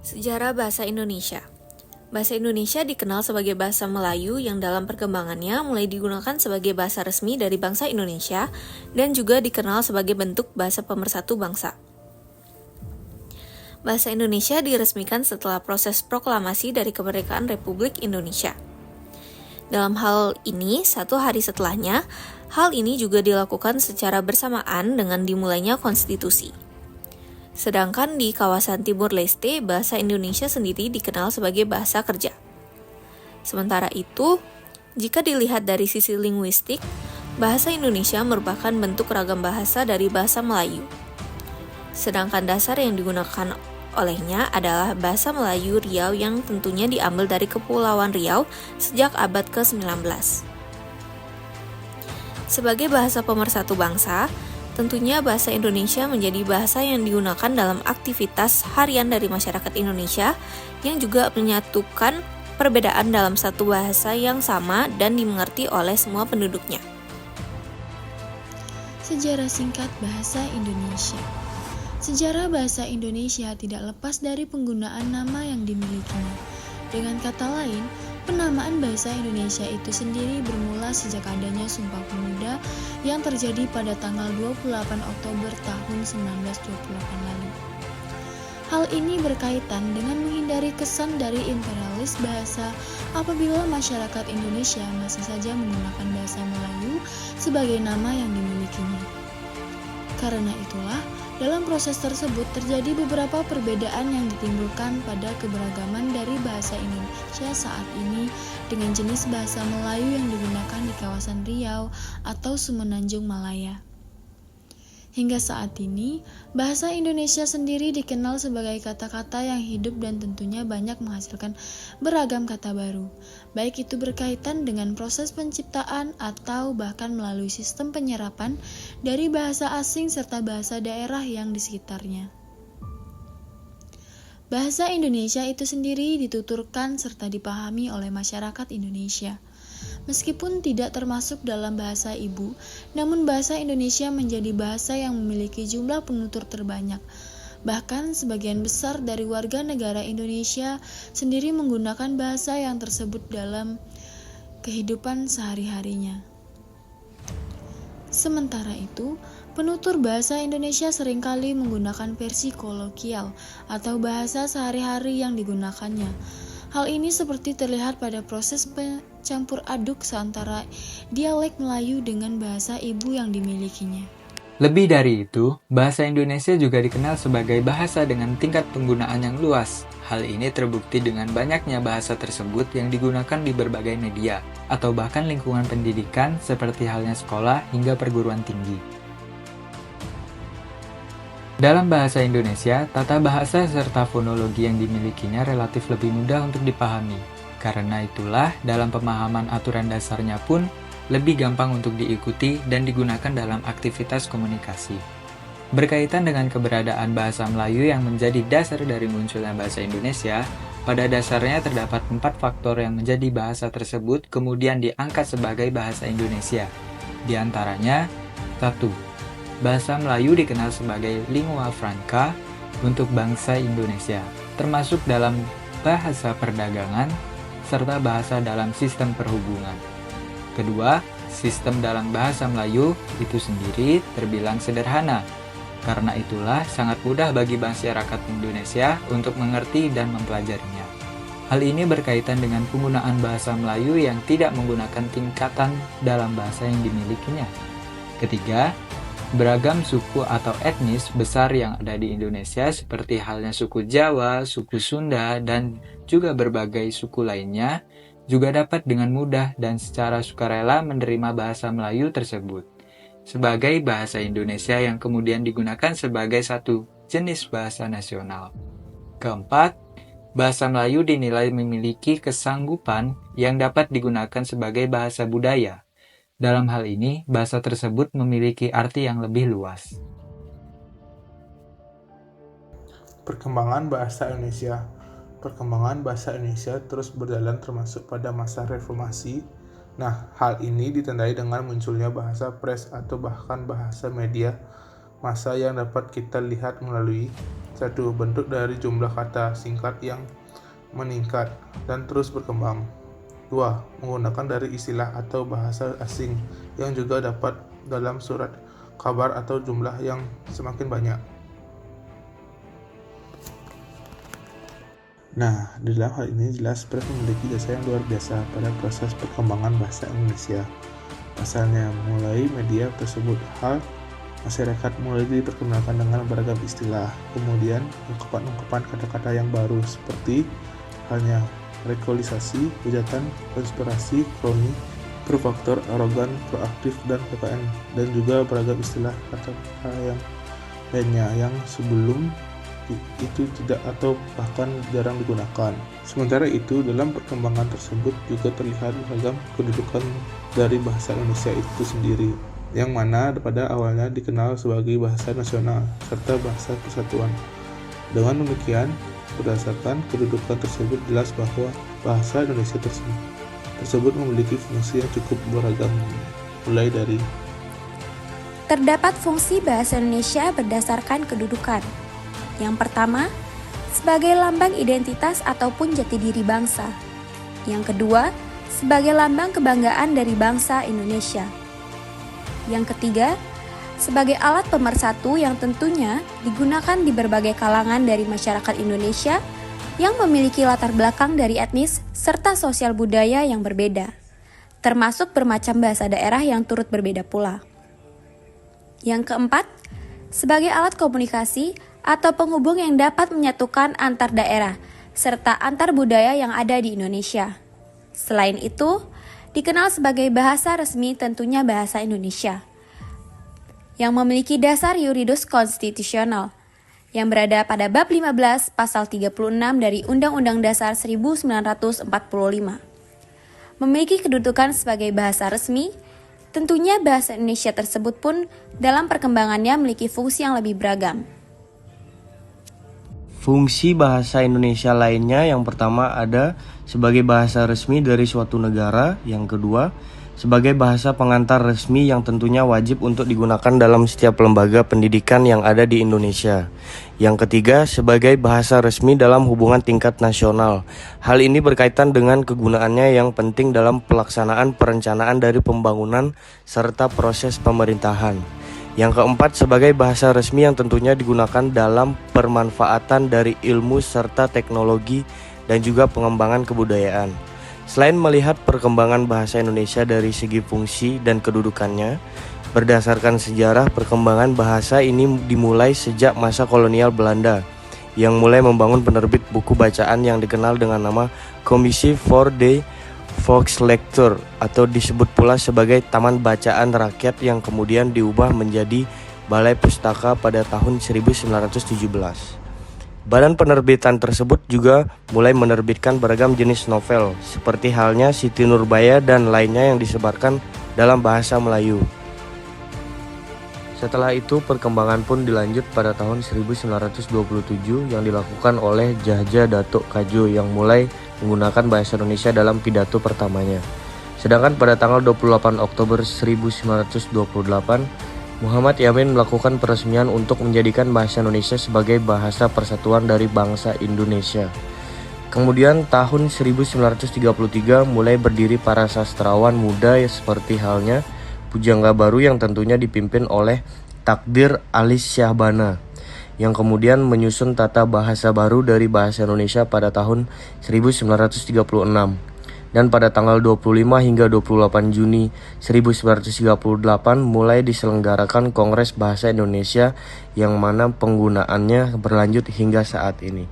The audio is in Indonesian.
Sejarah Bahasa Indonesia. Bahasa Indonesia dikenal sebagai bahasa Melayu yang dalam perkembangannya mulai digunakan sebagai bahasa resmi dari bangsa Indonesia dan juga dikenal sebagai bentuk bahasa pemersatu bangsa. Bahasa Indonesia diresmikan setelah proses proklamasi dari kemerdekaan Republik Indonesia. Dalam hal ini, 1 hari setelahnya, hal ini juga dilakukan secara bersamaan dengan dimulainya konstitusi. Sedangkan di kawasan Timur Leste, bahasa Indonesia sendiri dikenal sebagai bahasa kerja. Sementara itu, jika dilihat dari sisi linguistik, bahasa Indonesia merupakan bentuk ragam bahasa dari bahasa Melayu. Sedangkan dasar yang digunakan olehnya adalah bahasa Melayu Riau yang tentunya diambil dari Kepulauan Riau sejak abad ke-19. Sebagai bahasa pemersatu bangsa, tentunya bahasa Indonesia menjadi bahasa yang digunakan dalam aktivitas harian dari masyarakat Indonesia yang juga menyatukan perbedaan dalam satu bahasa yang sama dan dimengerti oleh semua penduduknya. Sejarah singkat bahasa Indonesia. Sejarah bahasa Indonesia tidak lepas dari penggunaan nama yang dimilikinya. Dengan kata lain, penamaan bahasa Indonesia itu sendiri bermula sejak adanya Sumpah Pemuda yang terjadi pada tanggal 28 Oktober tahun 1928 lalu. Hal ini berkaitan dengan menghindari kesan dari imperialis bahasa apabila masyarakat Indonesia masih saja menggunakan bahasa Melayu sebagai nama yang dimilikinya. Karena itulah, dalam proses tersebut terjadi beberapa perbedaan yang ditimbulkan pada keberagaman dari bahasa Indonesia saat ini dengan jenis bahasa Melayu yang digunakan di kawasan Riau atau Semenanjung Malaya. Hingga saat ini, bahasa Indonesia sendiri dikenal sebagai kata-kata yang hidup dan tentunya banyak menghasilkan beragam kata baru, baik itu berkaitan dengan proses penciptaan atau bahkan melalui sistem penyerapan dari bahasa asing serta bahasa daerah yang di sekitarnya. Bahasa Indonesia itu sendiri dituturkan serta dipahami oleh masyarakat Indonesia. Meskipun tidak termasuk dalam bahasa ibu, namun bahasa Indonesia menjadi bahasa yang memiliki jumlah penutur terbanyak. Bahkan sebagian besar dari warga negara Indonesia sendiri menggunakan bahasa yang tersebut dalam kehidupan sehari-harinya. Sementara itu, penutur bahasa Indonesia seringkali menggunakan versi kolokial atau bahasa sehari-hari yang digunakannya. Hal ini seperti terlihat pada proses campur aduk antara dialek Melayu dengan bahasa ibu yang dimilikinya. Lebih dari itu, bahasa Indonesia juga dikenal sebagai bahasa dengan tingkat penggunaan yang luas. Hal ini terbukti dengan banyaknya bahasa tersebut yang digunakan di berbagai media, atau bahkan lingkungan pendidikan seperti halnya sekolah hingga perguruan tinggi. Dalam bahasa Indonesia, tata bahasa serta fonologi yang dimilikinya relatif lebih mudah untuk dipahami. Karena itulah, dalam pemahaman aturan dasarnya pun lebih gampang untuk diikuti dan digunakan dalam aktivitas komunikasi. Berkaitan dengan keberadaan bahasa Melayu yang menjadi dasar dari munculnya bahasa Indonesia, pada dasarnya terdapat 4 faktor yang menjadi bahasa tersebut kemudian diangkat sebagai bahasa Indonesia. Di antaranya, 1. Bahasa Melayu dikenal sebagai lingua franca untuk bangsa Indonesia, termasuk dalam bahasa perdagangan serta bahasa dalam sistem perhubungan. Kedua, sistem dalam bahasa Melayu itu sendiri terbilang sederhana. Karena itulah sangat mudah bagi masyarakat Indonesia untuk mengerti dan mempelajarinya. Hal ini berkaitan dengan penggunaan bahasa Melayu yang tidak menggunakan tingkatan dalam bahasa yang dimilikinya. Ketiga, beragam suku atau etnis besar yang ada di Indonesia seperti halnya suku Jawa, suku Sunda, dan juga berbagai suku lainnya juga dapat dengan mudah dan secara sukarela menerima bahasa Melayu tersebut sebagai bahasa Indonesia yang kemudian digunakan sebagai satu jenis bahasa nasional. Keempat, bahasa Melayu dinilai memiliki kesanggupan yang dapat digunakan sebagai bahasa budaya. Dalam hal ini, bahasa tersebut memiliki arti yang lebih luas. Perkembangan bahasa Indonesia. Perkembangan bahasa Indonesia terus berjalan termasuk pada masa reformasi. Nah, hal ini ditandai dengan munculnya bahasa pers atau bahkan bahasa media massa yang dapat kita lihat melalui 1. Bentuk dari jumlah kata singkat yang meningkat dan terus berkembang. 2. Menggunakan dari istilah atau bahasa asing yang juga dapat dalam surat kabar atau jumlah yang semakin banyak. Nah, di dalam hal ini jelas Brave memiliki jasa yang luar biasa pada proses perkembangan bahasa Indonesia. Pasalnya, mulai media tersebut masyarakat mulai diperkenalkan dengan beragam istilah, kemudian ungkapan-ungkapan kata-kata yang baru seperti halnya rekalisasi, hujatan, konspirasi, kroni, profaktor, arogan, proaktif, dan PPN, dan juga beragam istilah kata-kata yang lainnya yang sebelum itu tidak atau bahkan jarang digunakan. Sementara itu, dalam perkembangan tersebut juga terlihat beragam kedudukan dari bahasa Indonesia itu sendiri, yang mana pada awalnya dikenal sebagai bahasa nasional serta bahasa persatuan. Dengan demikian, berdasarkan kedudukan tersebut jelas bahwa bahasa Indonesia tersebut memiliki fungsi yang cukup beragam, mulai dari terdapat fungsi bahasa Indonesia berdasarkan kedudukan. Yang pertama, sebagai lambang identitas ataupun jati diri bangsa. Yang kedua, sebagai lambang kebanggaan dari bangsa Indonesia. Yang ketiga, sebagai alat pemersatu yang tentunya digunakan di berbagai kalangan dari masyarakat Indonesia yang memiliki latar belakang dari etnis serta sosial budaya yang berbeda, termasuk bermacam bahasa daerah yang turut berbeda pula. Yang keempat, sebagai alat komunikasi atau penghubung yang dapat menyatukan antar daerah serta antar budaya yang ada di Indonesia. Selain itu, dikenal sebagai bahasa resmi tentunya bahasa Indonesia, yang memiliki dasar yuridis konstitusional, yang berada pada bab 15 pasal 36 dari Undang-Undang Dasar 1945. Memiliki kedudukan sebagai bahasa resmi, tentunya bahasa Indonesia tersebut pun dalam perkembangannya memiliki fungsi yang lebih beragam. Fungsi bahasa Indonesia lainnya yang pertama ada sebagai bahasa resmi dari suatu negara, yang kedua sebagai bahasa pengantar resmi yang tentunya wajib untuk digunakan dalam setiap lembaga pendidikan yang ada di Indonesia. Yang ketiga sebagai bahasa resmi dalam hubungan tingkat nasional. Hal ini berkaitan dengan kegunaannya yang penting dalam pelaksanaan perencanaan dari pembangunan serta proses pemerintahan. Yang keempat sebagai bahasa resmi yang tentunya digunakan dalam permanfaatan dari ilmu serta teknologi dan juga pengembangan kebudayaan. Selain melihat perkembangan bahasa Indonesia dari segi fungsi dan kedudukannya, berdasarkan sejarah perkembangan bahasa ini dimulai sejak masa kolonial Belanda yang mulai membangun penerbit buku bacaan yang dikenal dengan nama Kommissie voor de Volkslectuur atau disebut pula sebagai Taman Bacaan Rakyat yang kemudian diubah menjadi Balai Pustaka pada tahun 1917. Badan penerbitan tersebut juga mulai menerbitkan beragam jenis novel seperti halnya Siti Nurbaya dan lainnya yang disebarkan dalam bahasa Melayu. Setelah itu perkembangan pun dilanjut pada tahun 1927 yang dilakukan oleh Djajah Datuk Kadjo yang mulai menggunakan bahasa Indonesia dalam pidato pertamanya. Sedangkan pada tanggal 28 Oktober 1928, Muhammad Yamin melakukan peresmian untuk menjadikan bahasa Indonesia sebagai bahasa persatuan dari bangsa Indonesia. Kemudian tahun 1933 mulai berdiri para sastrawan muda seperti halnya Pujangga Baru yang tentunya dipimpin oleh Takdir Alis Syahbana, yang kemudian menyusun tata bahasa baru dari bahasa Indonesia pada tahun 1936. Dan pada tanggal 25 hingga 28 Juni 1938 mulai diselenggarakan Kongres Bahasa Indonesia yang mana penggunaannya berlanjut hingga saat ini.